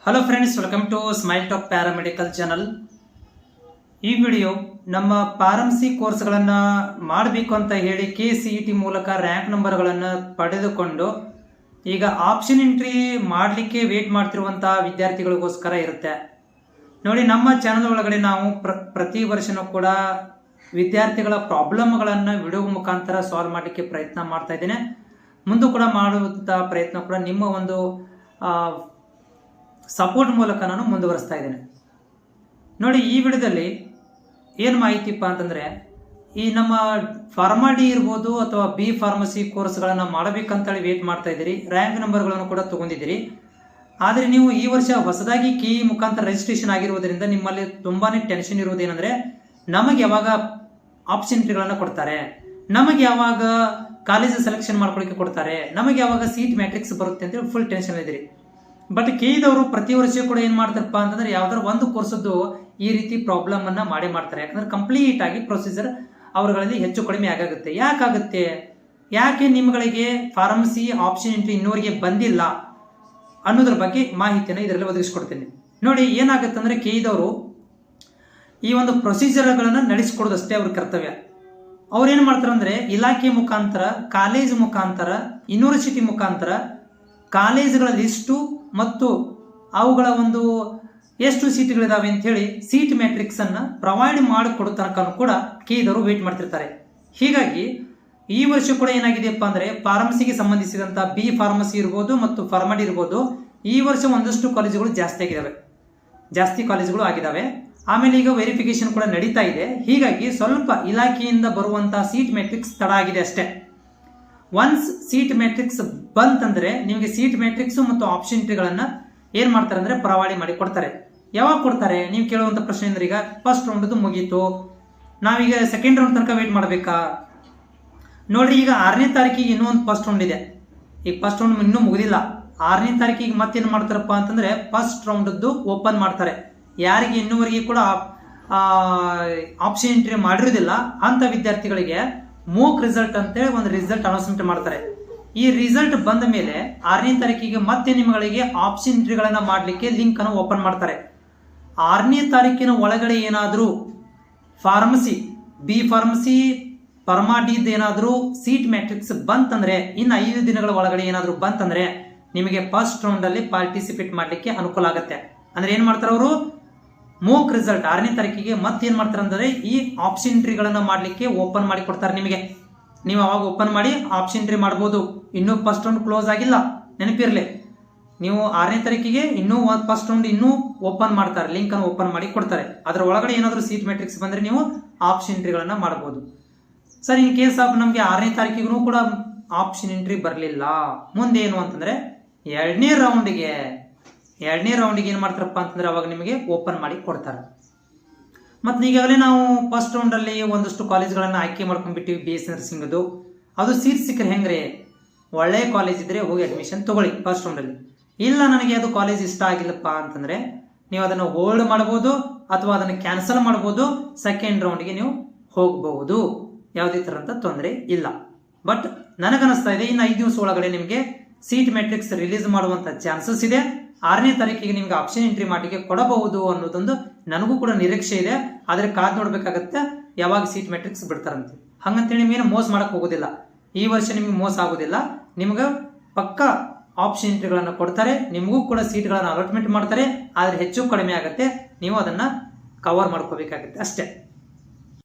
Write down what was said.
Hello friends, welcome to smile talk paramedical channel. ಈ video ನಮ್ಮ pharmacy ಕೋರ್ಸ್ಗಳನ್ನು ಮಾಡಬೇಕು ಅಂತ ಹೇಳಿ KCET ಮೂಲಕ ರ್ಯಾಂಕ್ ನಂಬರ್ಗಳನ್ನು ಪಡೆದುಕೊಂಡು ಈಗ ಆಪ್ಷನ್ ಎಂಟ್ರಿ ಮಾಡಲಿಕ್ಕೆ ವೇಟ್ ಮಾಡ್ತಿರುವಂತಹ ವಿದ್ಯಾರ್ಥಿಗಳಿಗೋಸ್ಕರ ಇರುತ್ತೆ. ನೋಡಿ, ನಮ್ಮ ಚಾನಲ್ ಒಳಗಡೆ ನಾವು ಪ್ರತಿ ವರ್ಷನೂ ಕೂಡ ವಿದ್ಯಾರ್ಥಿಗಳ ಪ್ರಾಬ್ಲಮ್ಗಳನ್ನು ವಿಡಿಯೋ ಮುಖಾಂತರ ಸಾಲ್ವ್ ಮಾಡಲಿಕ್ಕೆ ಪ್ರಯತ್ನ ಮಾಡ್ತಾ ಇದ್ದೇನೆ. ಮುಂದೆ ಕೂಡ ಮಾಡುವಂಥ ಪ್ರಯತ್ನ ಕೂಡ ನಿಮ್ಮ ಒಂದು ಸಪೋರ್ಟ್ ಮೂಲಕ ನಾನು ಮುಂದುವರಿಸ್ತಾ ಇದ್ದೇನೆ. ನೋಡಿ, ಈ ವಿಡಿಯೋದಲ್ಲಿ ಏನು ಮಾಹಿತಿಪ್ಪ ಅಂತಂದರೆ, ಈ ನಮ್ಮ ಫಾರ್ಮಾ ಡಿ ಇರ್ಬೋದು ಅಥವಾ ಬಿ ಫಾರ್ಮಸಿ ಕೋರ್ಸ್ಗಳನ್ನು ಮಾಡಬೇಕಂತೇಳಿ ವೇಟ್ ಮಾಡ್ತಾ ಇದ್ದೀರಿ. ರ್ಯಾಂಕ್ ನಂಬರ್ಗಳನ್ನು ಕೂಡ ತೊಗೊಂಡಿದ್ದೀರಿ. ಆದರೆ ನೀವು ಈ ವರ್ಷ ಹೊಸದಾಗಿ KE ಮುಖಾಂತರ ರಿಜಿಸ್ಟ್ರೇಷನ್ ಆಗಿರುವುದರಿಂದ ನಿಮ್ಮಲ್ಲಿ ತುಂಬಾ ಟೆನ್ಷನ್ ಇರುವುದೇನೆಂದರೆ, ನಮಗೆ ಯಾವಾಗ ಆಪ್ಷನ್ ಎಂಟ್ರಿಗಳನ್ನು ಕೊಡ್ತಾರೆ, ನಮಗೆ ಯಾವಾಗ ಕಾಲೇಜ್ ಸೆಲೆಕ್ಷನ್ ಮಾಡ್ಕೊಳ್ಳಿಕ್ಕೆ ಕೊಡ್ತಾರೆ, ನಮಗೆ ಯಾವಾಗ ಸೀಟ್ ಮ್ಯಾಟ್ರಿಕ್ಸ್ ಬರುತ್ತೆ ಅಂತೇಳಿ ಫುಲ್ ಟೆನ್ಷನ್ ಇದ್ದೀರಿ. ಬಟ್ KEದವರು ಪ್ರತಿ ವರ್ಷ ಕೂಡ ಏನು ಮಾಡ್ತಾರಪ್ಪ ಅಂತಂದ್ರೆ, ಯಾವ್ದಾರು ಒಂದು ಕೋರ್ಸದ್ದು ಈ ರೀತಿ ಪ್ರಾಬ್ಲಮ್ ಅನ್ನ ಮಾಡೇ ಮಾಡ್ತಾರೆ. ಯಾಕಂದ್ರೆ ಕಂಪ್ಲೀಟ್ ಆಗಿ ಪ್ರೊಸೀಜರ್ ಅವರುಗಳಲ್ಲಿ ಹೆಚ್ಚು ಕಡಿಮೆ ಆಗುತ್ತೆ. ಯಾಕೆ ನಿಮ್ಗಳಿಗೆ ಫಾರ್ಮಸಿ ಆಪ್ಷನ್ ಎಂಟ್ರಿ ಇನ್ನೂವರೆಗೆ ಬಂದಿಲ್ಲ ಅನ್ನೋದ್ರ ಬಗ್ಗೆ ಮಾಹಿತಿಯನ್ನು ಇದರಲ್ಲಿ ಒದಗಿಸ್ಕೊಡ್ತೀನಿ. ನೋಡಿ, ಏನಾಗುತ್ತೆ ಅಂದ್ರೆ, KEದವರು ಈ ಒಂದು ಪ್ರೊಸೀಜರ್ಗಳನ್ನು ನಡೆಸಿಕೊಡೋದಷ್ಟೇ ಅವ್ರ ಕರ್ತವ್ಯ. ಅವ್ರು ಏನು ಮಾಡ್ತಾರೆ ಅಂದ್ರೆ, ಇಲಾಖೆ ಮುಖಾಂತರ, ಕಾಲೇಜ್ ಮುಖಾಂತರ, ಯೂನಿವರ್ಸಿಟಿ ಮುಖಾಂತರ ಕಾಲೇಜುಗಳ ಲಿಸ್ಟು ಮತ್ತು ಅವುಗಳ ಒಂದು ಎಷ್ಟು ಸೀಟ್ಗಳಿದಾವೆ ಅಂತ ಹೇಳಿ ಸೀಟ್ ಮ್ಯಾಟ್ರಿಕ್ಸ್ ಅನ್ನ ಪ್ರೊವೈಡ್ ಮಾಡಿಕೊಡೋ ತನಕ ಕೂಡ KEದವರು ವೇಟ್ ಮಾಡ್ತಿರ್ತಾರೆ. ಹೀಗಾಗಿ ಈ ವರ್ಷ ಕೂಡ ಏನಾಗಿದೆಯಪ್ಪ ಅಂದ್ರೆ, ಫಾರ್ಮಸಿಗೆ ಸಂಬಂಧಿಸಿದಂತ ಬಿ ಫಾರ್ಮಸಿ ಇರ್ಬೋದು ಮತ್ತು ಫಾರ್ಮಡಿ ಇರ್ಬೋದು, ಈ ವರ್ಷ ಒಂದಷ್ಟು ಕಾಲೇಜುಗಳು ಜಾಸ್ತಿ ಕಾಲೇಜುಗಳು ಆಗಿದಾವೆ. ಆಮೇಲೆ ಈಗ ವೆರಿಫಿಕೇಶನ್ ಕೂಡ ನಡೀತಾ ಇದೆ. ಹೀಗಾಗಿ ಸ್ವಲ್ಪ ಇಲಾಖೆಯಿಂದ ಬರುವಂತಹ ಸೀಟ್ ಮ್ಯಾಟ್ರಿಕ್ಸ್ ತಡ ಆಗಿದೆ ಅಷ್ಟೇ. ಒನ್ಸ್ ಸೀಟ್ ಮ್ಯಾಟ್ರಿಕ್ಸ್ ಬಂತಂದ್ರೆ ನಿಮಗೆ ಸೀಟ್ ಮ್ಯಾಟ್ರಿಕ್ಸ್ ಮತ್ತು ಆಪ್ಷನ್ ಎಂಟ್ರಿಗಳನ್ನ ಏನ್ ಮಾಡ್ತಾರೆ ಅಂದ್ರೆ ಪ್ರೊವೈಡ್ ಮಾಡಿ ಕೊಡ್ತಾರೆ. ಯಾವಾಗ ಕೊಡ್ತಾರೆ ನೀವು ಕೇಳುವಂತ ಪ್ರಶ್ನೆ ಅಂದ್ರೆ, ಈಗ ಫಸ್ಟ್ ರೌಂಡ್ ಮುಗೀತು, ನಾವೀಗ ಸೆಕೆಂಡ್ ರೌಂಡ್ ತನಕ ವೇಟ್ ಮಾಡಬೇಕಾ? ನೋಡ್ರಿ, ಈಗ 6ನೇ ತಾರೀಕಿಗೆ ಇನ್ನೂ ಒಂದು ಫಸ್ಟ್ ರೌಂಡ್ ಇದೆ. ಈಗ ಫಸ್ಟ್ ರೌಂಡ್ ಇನ್ನೂ ಮುಗಿದಿಲ್ಲ. 6ನೇ ತಾರೀಕಿಗೆ ಮತ್ತೇನು ಮಾಡ್ತಾರಪ್ಪ ಅಂತಂದ್ರೆ, ಫಸ್ಟ್ ರೌಂಡ್ ಓಪನ್ ಮಾಡ್ತಾರೆ. ಯಾರಿಗೆ ಇನ್ನೂವರೆಗೆ ಕೂಡ ಆಪ್ಷನ್ ಎಂಟ್ರಿ ಮಾಡಿರೋದಿಲ್ಲ ಅಂತ ವಿದ್ಯಾರ್ಥಿಗಳಿಗೆ ಮೂಕ್ ರಿಸಲ್ಟ್ ಅಂತೇಳಿ ಒಂದು ರಿಸಲ್ಟ್ ಅನೌನ್ಸ್ಮೆಂಟ್ ಮಾಡ್ತಾರೆ. ಈ ರಿಸಲ್ಟ್ ಬಂದ ಮೇಲೆ 6ನೇ ತಾರೀಕಿಗೆ ಮತ್ತೆ ನಿಮಗೆ ಆಪ್ಷನ್ ಎಂಟ್ರಿಗಳನ್ನ ಮಾಡಲಿಕ್ಕೆ ಲಿಂಕ್ ಅನ್ನು ಓಪನ್ ಮಾಡ್ತಾರೆ. 6ನೇ ತಾರೀಕಿನ ಒಳಗಡೆ ಏನಾದರೂ pharmacy, B pharmacy, pharma D ಏನಾದರೂ ಸೀಟ್ ಮ್ಯಾಟ್ರಿಕ್ಸ್ ಬಂತಂದ್ರೆ, ಇನ್ನು 5 ದಿನಗಳ ಒಳಗಡೆ ಏನಾದರೂ ಬಂತಂದ್ರೆ ನಿಮಗೆ ಫಸ್ಟ್ ರೌಂಡ್ ಅಲ್ಲಿ ಪಾರ್ಟಿಸಿಪೇಟ್ ಮಾಡಲಿಕ್ಕೆ ಅನುಕೂಲ ಆಗುತ್ತೆ. ಅಂದ್ರೆ ಏನ್ ಮಾಡ್ತಾರೆ ಅವರು, ಮೂಕ್ ರಿಸಲ್ಟ್ 6ನೇ ತಾರೀಕಿಗೆ ಮತ್ತೇನ್ ಮಾಡ್ತಾರೆ ಅಂದ್ರೆ, ಈ ಆಪ್ಷನ್ ಎಂಟ್ರಿಗಳನ್ನ ಮಾಡಲಿಕ್ಕೆ ಓಪನ್ ಮಾಡಿ ಕೊಡ್ತಾರೆ ನಿಮಗೆ. ನೀವು ಅವಾಗ ಓಪನ್ ಮಾಡಿ ಆಪ್ಷನ್ ಎಂಟ್ರಿ ಮಾಡಬಹುದು. ಇನ್ನೂ ಫಸ್ಟ್ ರೌಂಡ್ ಕ್ಲೋಸ್ ಆಗಿಲ್ಲ, ನೆನಪಿರ್ಲಿ. ನೀವು 6ನೇ ತಾರೀಕಿಗೆ ಇನ್ನೂ ಫಸ್ಟ್ ರೌಂಡ್ ಇನ್ನೂ ಓಪನ್ ಮಾಡ್ತಾರೆ, ಲಿಂಕ್ ಅನ್ನು ಓಪನ್ ಮಾಡಿ ಕೊಡ್ತಾರೆ. ಅದರ ಒಳಗಡೆ ಏನಾದರೂ ಸೀಟ್ ಮ್ಯಾಟ್ರಿಕ್ಸ್ ಬಂದ್ರೆ ನೀವು ಆಪ್ಷನ್ ಎಂಟ್ರಿಗಳನ್ನ ಮಾಡಬಹುದು. ಸರ್, ಇನ್ ಕೇಸ್ ಆಫ್ ನಮಗೆ 6ನೇ ತಾರೀಕಿಗೂ ಕೂಡ ಆಪ್ಷನ್ ಎಂಟ್ರಿ ಬರಲಿಲ್ಲ, ಮುಂದೆ ಏನು ಅಂತಂದ್ರೆ ಎರಡನೇ ರೌಂಡ್ಗೆ ಏನ್ ಮಾಡ್ತಾರಪ್ಪ ಅಂತಂದ್ರೆ ಅವಾಗ ನಿಮಗೆ ಓಪನ್ ಮಾಡಿ ಕೊಡ್ತಾರೆ. ಮತ್ತೆ ಈಗಾಗಲೇ ನಾವು ಫಸ್ಟ್ ರೌಂಡ್ ಅಲ್ಲಿ ಒಂದಷ್ಟು ಕಾಲೇಜ್ಗಳನ್ನ ಆಯ್ಕೆ ಮಾಡ್ಕೊಂಡ್ಬಿಟ್ಟಿವಿ. BSc ನರ್ಸಿಂಗ್ದು ಅದು ಸೀಟ್ ಸಿಕ್ಕರೆ ಹೆಂಗ್ರೆ, ಒಳ್ಳೆ ಕಾಲೇಜ್ ಇದ್ರೆ ಹೋಗಿ ಅಡ್ಮಿಷನ್ ತಗೊಳ್ಳಿ ಫಸ್ಟ್ ರೌಂಡ್ ಅಲ್ಲಿ. ಇಲ್ಲ, ನನಗೆ ಅದು ಕಾಲೇಜ್ ಇಷ್ಟ ಆಗಿಲ್ಲಪ್ಪ ಅಂತಂದ್ರೆ ನೀವು ಅದನ್ನು ಹೋಲ್ಡ್ ಮಾಡಬಹುದು ಅಥವಾ ಅದನ್ನು ಕ್ಯಾನ್ಸಲ್ ಮಾಡಬಹುದು. ಸೆಕೆಂಡ್ ರೌಂಡ್ಗೆ ನೀವು ಹೋಗಬಹುದು, ಯಾವುದೇ ತರಂತ ತೊಂದರೆ ಇಲ್ಲ. ಬಟ್ ನನಗನ್ನಿಸ್ತಾ ಇದೆ, ಇನ್ನು 5 ದಿವಸ ಒಳಗಡೆ ನಿಮಗೆ ಸೀಟ್ ಮ್ಯಾಟ್ರಿಕ್ಸ್ ರಿಲೀಸ್ ಮಾಡುವಂತ ಚಾನ್ಸಸ್ ಇದೆ. 6ನೇ ತಾರೀಕಿಗೆ ನಿಮ್ಗೆ ಆಪ್ಷನ್ ಎಂಟ್ರಿ ಮಾಡಲಿಕ್ಕೆ ಕೊಡಬಹುದು ಅನ್ನೋದೊಂದು ನನಗೂ ಕೂಡ ನಿರೀಕ್ಷೆ ಇದೆ. ಆದ್ರೆ ಕಾದ್ ನೋಡ್ಬೇಕಾಗತ್ತೆ ಯಾವಾಗ ಸೀಟ್ ಮ್ಯಾಟ್ರಿಕ್ಸ್ ಬಿಡ್ತಾರಂತೆ. ಹಂಗಂತೇಳಿ ನಿಮ್ಗೇನು ಮೋಸ ಮಾಡಕ್ ಹೋಗೋದಿಲ್ಲ. ಈ ವರ್ಷ ನಿಮ್ಗೆ ಮೋಸ ಆಗೋದಿಲ್ಲ. ನಿಮ್ಗೆ ಪಕ್ಕ ಆಪ್ಷನ್ ಎಂಟ್ರಿಗಳನ್ನ ಕೊಡ್ತಾರೆ, ನಿಮಗೂ ಕೂಡ ಸೀಟ್ಗಳನ್ನ ಅಲಾಟ್ಮೆಂಟ್ ಮಾಡ್ತಾರೆ. ಆದ್ರೆ ಹೆಚ್ಚು ಕಡಿಮೆ ಆಗುತ್ತೆ, ನೀವು ಅದನ್ನ ಕವರ್ ಮಾಡ್ಕೋಬೇಕಾಗತ್ತೆ ಅಷ್ಟೇ.